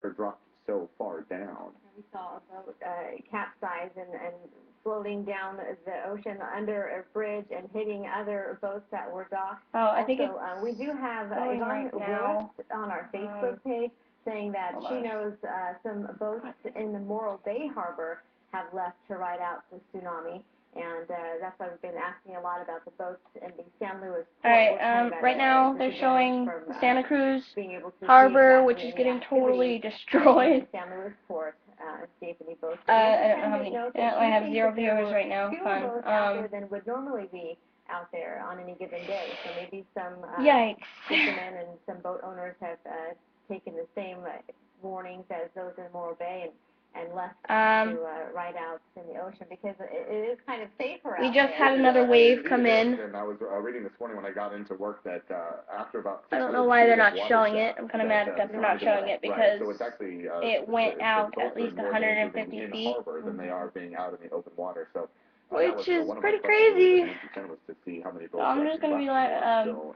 or dropped so far down. We saw a boat capsize and floating down the ocean under a bridge and hitting other boats that were docked. Oh, I think also, we do have Yvonne right Willis on our Facebook page saying that she knows some boats in the Morro Bay Harbor have left to ride out the tsunami. And that's why we've been asking a lot about the boats in the San Luis port. Alright, right now they're showing Santa Cruz Harbor, which is getting totally destroyed. San Luis port, see if any boats. I don't know how many. I have 0 viewers right now. Fine. Out there than would normally be out there on any given day. So maybe some Yikes. fishermen and some boat owners have taken the same warnings as those in Morro Bay and left to ride out in the ocean because it is kind of safer out there. We just had another wave come in. And I was reading this morning when I got into work that after about I don't know why they're not showing it. I'm kind of mad at them for not showing it because so it's actually, it went out at least 150 feet. Than they are being out in the open water. So which is pretty crazy. To see how many So I'm just going to be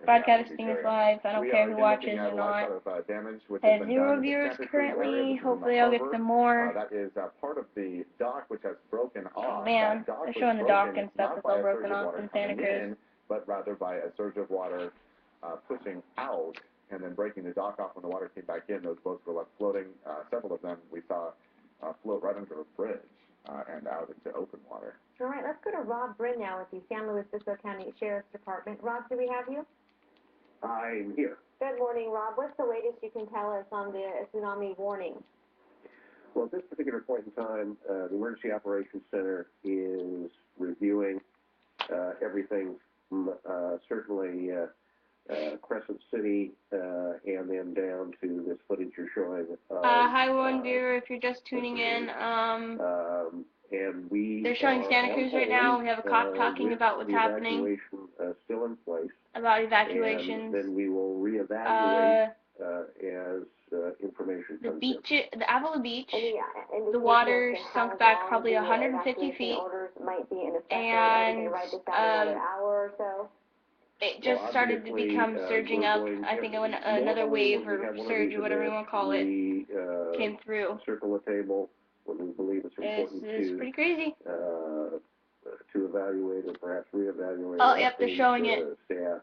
broadcasting this live. I don't care who watches or not. I have 0 viewers currently. Hopefully I'll get some more. That is part of the dock which has broken off. Oh man, they're showing the dock and stuff that's all broken off in Santa Cruz. But rather by a surge of water pushing out and then breaking the dock off when the water came back in. Those boats were left floating. Several of them we saw float right under a bridge. And out into open water. All right, let's go to Rob Bryn now with the San Luis Obispo County Sheriff's Department. Rob, do we have you? I'm here. Good morning, Rob. What's the latest you can tell us on the tsunami warning? Well, at this particular point in time, the Emergency Operations Center is reviewing everything from certainly Crescent City and then down to this footage you're showing. Hi, one viewer, if you're just tuning in. And they're showing Santa Cruz right now. We have a cop talking about what's happening. Still in place. About evacuations. And then we will reevaluate as information comes in. The Avila Beach, the water sunk back probably 150 feet, and it just started to become surging up. I think another wave or surge or whatever you want to call it came through. Circle the table when we believe it's important it's pretty crazy. To evaluate or perhaps reevaluate. Oh, yep, they're showing it. Staff,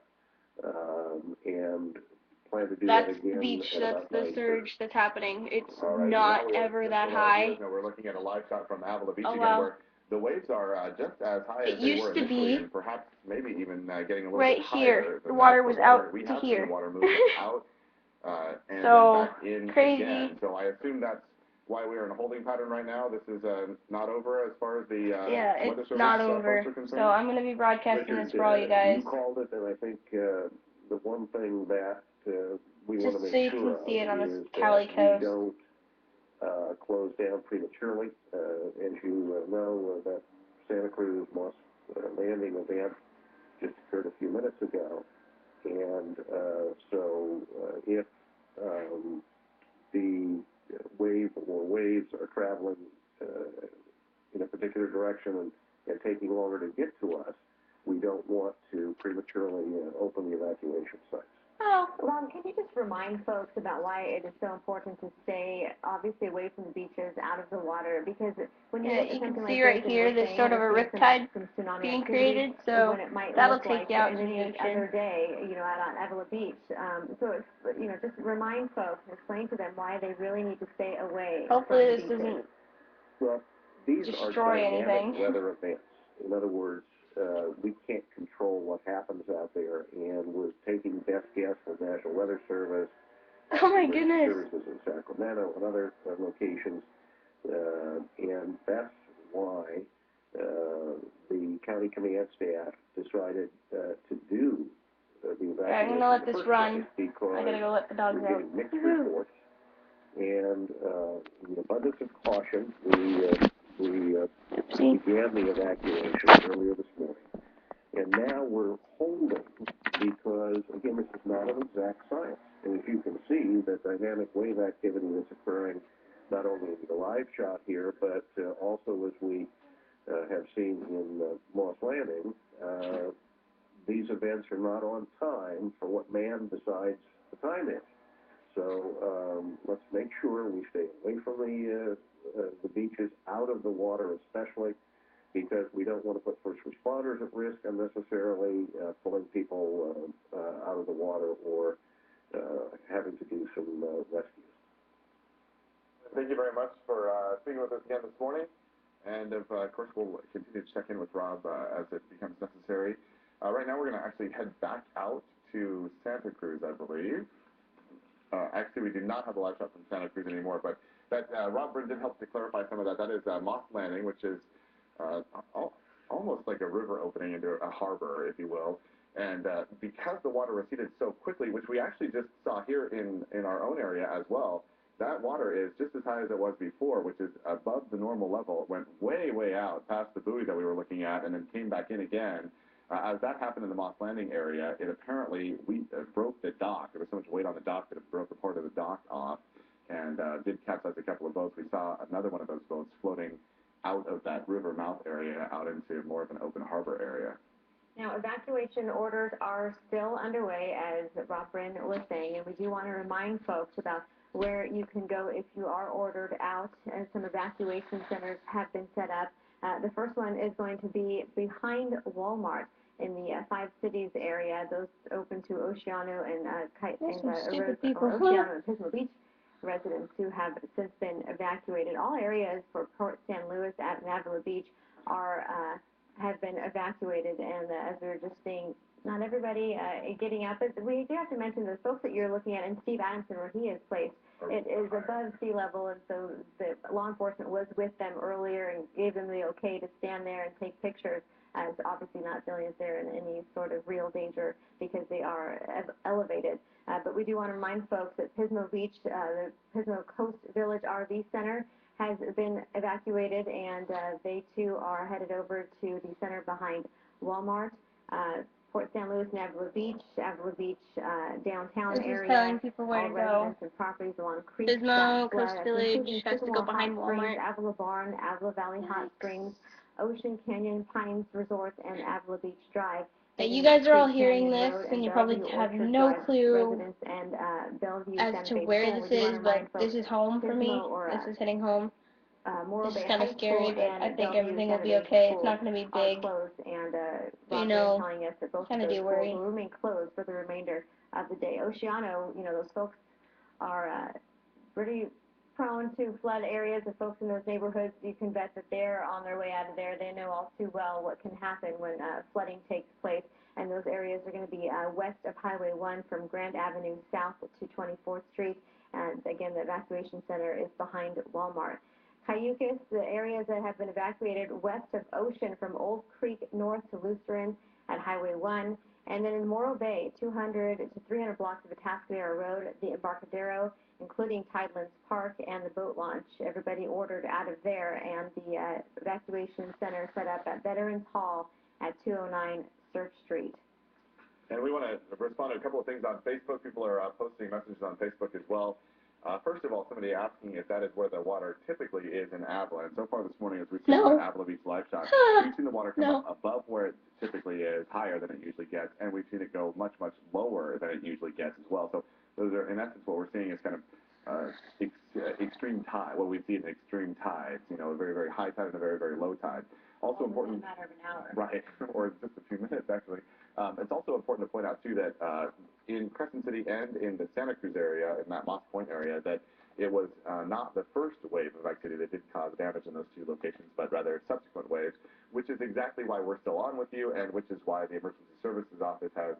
and plan to do that's that again. The beach. That's the surge that's happening. It's right, not ever that high. We're looking at a live shot from Avila Beach again, where the waves are just as high as they were initially, and perhaps maybe even getting a little bit higher. Right here. The water was out to here. The water moved out and so back in crazy. Again. So I assume that's why we are in a holding pattern right now. This is not over as far as the yeah, it's not over. So I'm going to be broadcasting this for all you guys. You called it, and I think the one thing that we want to make so you sure can see it on is the Cali coast. We don't close down prematurely. As you know, that Santa Cruz Moss landing event just occurred a few minutes ago, and so if the wave or waves are traveling in a particular direction and taking longer to get to us, we don't want to prematurely open the evacuation sites. Oh, Ron, can you just remind folks about why it is so important to stay, obviously, away from the beaches, out of the water? Because when you look at something like this, right here, there's sort of a riptide being created, so that'll take you out to the ocean. Other day, out on Avila Beach. So it's, just remind folks, explain to them why they really need to stay away. Hopefully, this doesn't destroy anything. Weather events. In other words, we can't control what happens out there, and we're taking best guess from National Weather Service, oh my goodness, services in Sacramento and other locations, and that's why the county command staff decided to do the evacuation. I'm gonna let this run. I gotta go let the dogs out. Getting mixed reports, and in abundance of caution, we began the evacuation earlier this morning. And now we're holding because, again, this is not an exact science. And as you can see, the dynamic wave activity that's occurring not only in the live shot here, but also as we have seen in Moss Landing, these events are not on time for what man decides the time is. So let's make sure we stay away from the beaches, out of the water especially, because we don't want to put first responders at risk unnecessarily, pulling people out of the water or having to do some rescues. Thank you very much for speaking with us again this morning. And of course, we'll continue to check in with Rob as it becomes necessary. Right now, we're going to actually head back out to Santa Cruz, I believe. Actually, we do not have a live shot from Santa Cruz anymore, but that Rob Brin did help to clarify some of that. That is Moss Landing, which is almost like a river opening into a harbor, if you will. And because the water receded so quickly, which we actually just saw here in our own area as well, that water is just as high as it was before, which is above the normal level. It went way, way out past the buoy that we were looking at and then came back in again. As that happened in the Moss Landing area, it apparently broke the dock. There was so much weight on the dock that it broke a part of the dock off and did capsize a couple of boats. We saw another one of those boats floating out of that river mouth area out into more of an open harbor area. Now, evacuation orders are still underway, as Rob Brin was saying, and we do want to remind folks about where you can go if you are ordered out, and some evacuation centers have been set up. The first one is going to be behind Walmart in the Five Cities area. Those open to Oceano and Oceano and Pismo Beach residents who have since been evacuated. All areas for Port San Luis and Avila Beach have been evacuated, and as we were just seeing, not everybody getting out. But we do have to mention the folks that you're looking at, and Steve Adamson, where he is placed, it is above sea level, and so the law enforcement was with them earlier and gave them the okay to stand there and take pictures, as obviously not feeling that they're in any sort of real danger because they are elevated. But we do want to remind folks that Pismo Beach, the Pismo Coast Village RV Center, has been evacuated, and they too are headed over to the center behind Walmart. Port San Luis and Avila Beach downtown this area. Is telling people where to go. And properties along Creek, Pismo Coast Village has to go behind Walmart. Avila Barn, Avila Valley Hot Springs, Ocean Canyon Pines Resort, and Avila Beach Drive. You guys are all hearing this, and you probably have no clue as to where this is, but this is home for me. This is heading home. This is kind of scary, but I think everything will be okay. It's not going to be big. You know, kind of do worry. Will remain closed for the remainder of the day. Oceano, those folks are pretty prone to flood areas. The folks in those neighborhoods, you can bet that they're on their way out of there. They know all too well what can happen when flooding takes place. And those areas are going to be west of Highway 1 from Grand Avenue south to 24th Street. And again, the evacuation center is behind Walmart. Cayucas, the areas that have been evacuated west of Ocean from Old Creek north to Lutheran at Highway 1. And then in Morro Bay, 200 to 300 blocks of Atascadero Road, the Embarcadero, including Tidelands Park and the boat launch. Everybody ordered out of there, and the evacuation center set up at Veterans Hall at 209 Surf Street. And we want to respond to a couple of things on Facebook. People are posting messages on Facebook as well. First of all, somebody asking if that is where the water typically is in Avila. And so far this morning, as we've seen on Avila Beach live shot, we've seen the water come up above where it typically is, higher than it usually gets, and we've seen it go much, much lower than it usually gets as well. So those are, in essence, what we're seeing is kind of extreme tide. What we see is extreme tides, a very, very high tide and a very, very low tide. Also important, in a matter of an hour. Right, or just a few minutes, actually. It's also important to point out, too, that in Crescent City and in the Santa Cruz area, in that Moss Point area, that it was not the first wave of activity that did cause damage in those two locations, but rather subsequent waves, which is exactly why we're still on with you, and which is why the Emergency Services Office has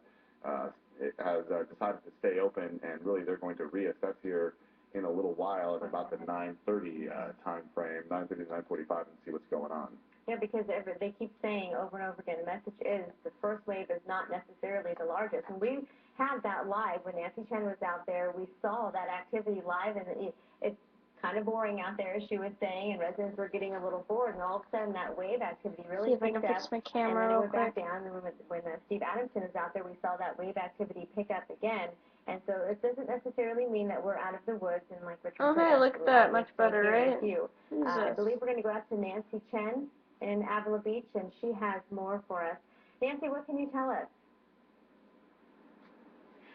decided to stay open, and really they're going to reassess here in a little while at about the 9:30 time frame, 9:30 to 9:45, and see what's going on. Yeah, because they keep saying over and over again, the message is the first wave is not necessarily the largest. And we had that live when Nancy Chen was out there. We saw that activity live, and it's kind of boring out there, as she was saying, and residents were getting a little bored. And all of a sudden, that wave activity really picked up. Fix my camera and then it went real back down. And when Steve Adamson was out there, we saw that wave activity pick up again. And so it doesn't necessarily mean that we're out of the woods and like Richard said. Okay, look at that, much better, right? I believe we're going to go out to Nancy Chen in Avila Beach, and she has more for us. Nancy, what can you tell us?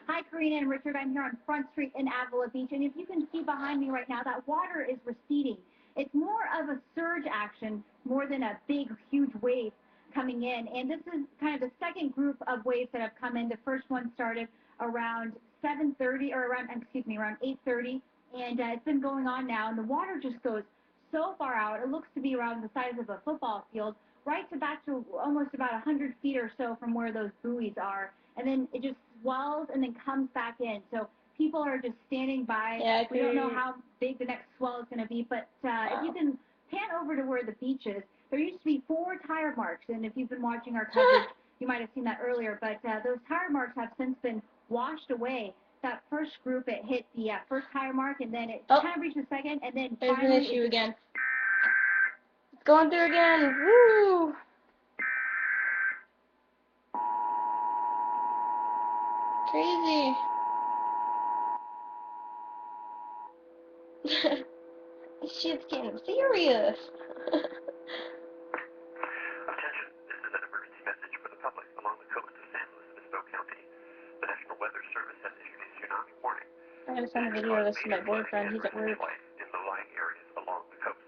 Hi, Karina and Richard. I'm here on Front Street in Avila Beach, and if you can see behind me right now, that water is receding. It's more of a surge action more than a big, huge wave coming in. And this is kind of the second group of waves that have come in. The first one started around 7:30, or around 8:30, and it's been going on now. And the water just goes so far out. It looks to be around the size of a football field, right to back to almost about 100 feet or so from where those buoys are. And then it just swells and then comes back in. So people are just standing by. Yeah, we don't know how big the next swell is going to be, but if you can pan over to where the beach is, there used to be 4 tire marks, and if you've been watching our coverage, you might have seen that earlier, but those tire marks have since been washed away. That first group, it hit the first tire mark, and then it kind of reached the second, and then there's finally an issue again. It's going through again. Woo! Crazy. This shit's getting serious. Attention, this is an emergency message for the public along the coast of San Luis Obispo County. The National Weather Service has issued a tsunami warning. I'm gonna send a video of this to my boyfriend. He's at work. In low-lying areas along the coast.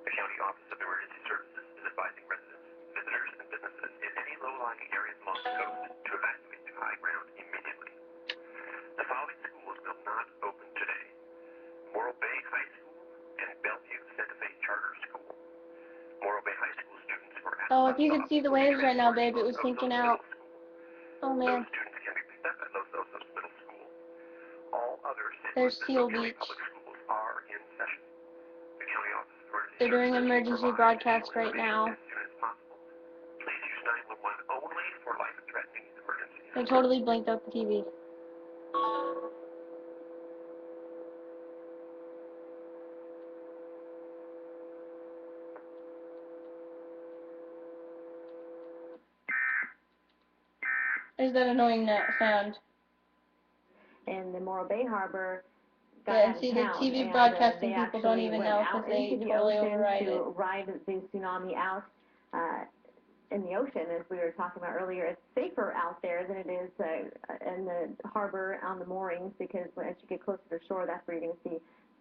The County Office of Emergency Services is advising residents, visitors, and businesses in any low-lying areas along the coast to evacuate to high ground immediately. The following schools will not open today: Morro Bay High School and Bellevue Santa Fe Charter School. Morro Bay High School students were asked Oh, if you could see the waves right now, babe, it was sinking out. Oh man. Those students can be picked up at Los Osos Middle School. All other There's Seal County Beach. public schools are in session. The County Office of Emergency They're doing Services emergency broadcast right now. as soon as possible. Please use 911 only for life-threatening emergencies. They totally blinked out the TV. There's that annoying sound. In the Morro Bay Harbor, Yeah, and see, the TV broadcasting people don't even know because they totally override it. To ride the tsunami out in the ocean, as we were talking about earlier. It's safer out there than it is in the harbor on the moorings, because as you get closer to shore, that's where you're going to see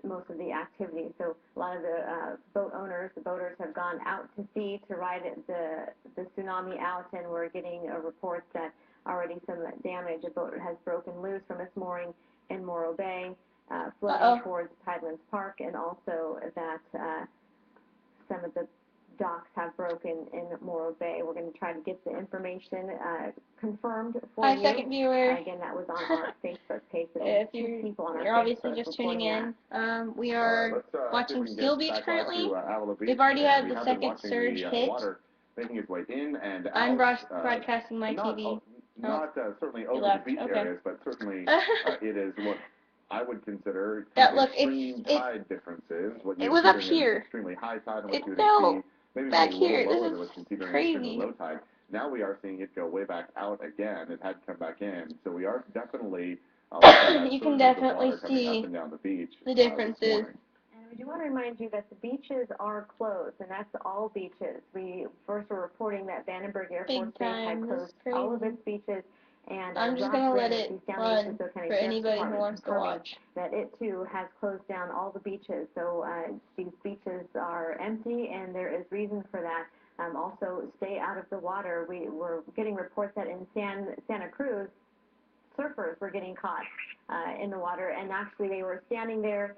most of the activity. So a lot of the boaters have gone out to sea to ride the tsunami out, and we're getting reports that already some damage. A boat has broken loose from its mooring in Morro Bay, floating towards Tidelands Park, and also that some of the docks have broken in Morro Bay. We're going to try to get the information confirmed for you. 5-second viewer. Again, that was on our Facebook page. If you're obviously just tuning in, we are watching Seal Beach currently. We've already had the second surge hit. Making its way in and I'm out, broadcasting my TV. Not certainly over the beach areas, but certainly it is what I would consider extreme tide differences. What it was up here. Extremely high tide, and what you would see maybe back a little here. lower This than what's considered crazy. low tide. Now we are seeing it go way back out again. It had come back in, so we are definitely. You can definitely see up and down the beach, the differences. And we do want to remind you that the beaches are closed, and that's all beaches. We first were reporting that Vandenberg Air Force Base had closed all of its beaches, and I'm just going to let it run for anybody who wants to watch. That it too has closed down all the beaches, so these beaches are empty, and there is reason for that. Also, stay out of the water. We were getting reports that in Santa Cruz, surfers were getting caught in the water, and actually they were standing there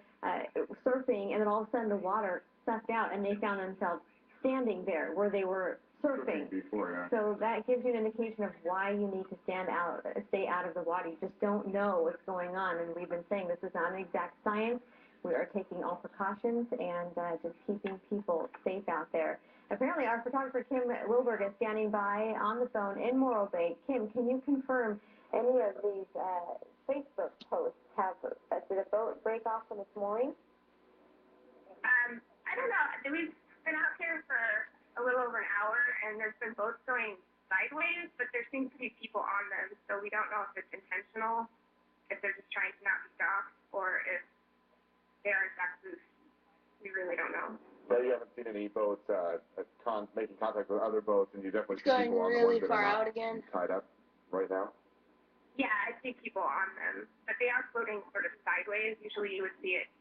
surfing, and then all of a sudden the water sucked out, and they found themselves standing there where they were surfing before, yeah. So that gives you an indication of why you need to stay out of the water. You just don't know what's going on, and we've been saying this is not an exact science. We are taking all precautions and just keeping people safe out there. Apparently, our photographer Kim Wilberg is standing by on the phone in Morro Bay. Kim, can you confirm any of these Facebook posts did a boat break off from its mooring? I don't know. We've been out here for a little over an hour, and there's been boats going sideways, but there seems to be people on them, so we don't know if it's intentional, if they're just trying to not be docked, or if they are in fact loose. We really don't know. But you haven't seen any boats making contact with other boats, and you definitely it's see going people on really the ones that far are out again. Tied up right now. Yeah, I see people on them, but they are floating sort of sideways. Usually you would see it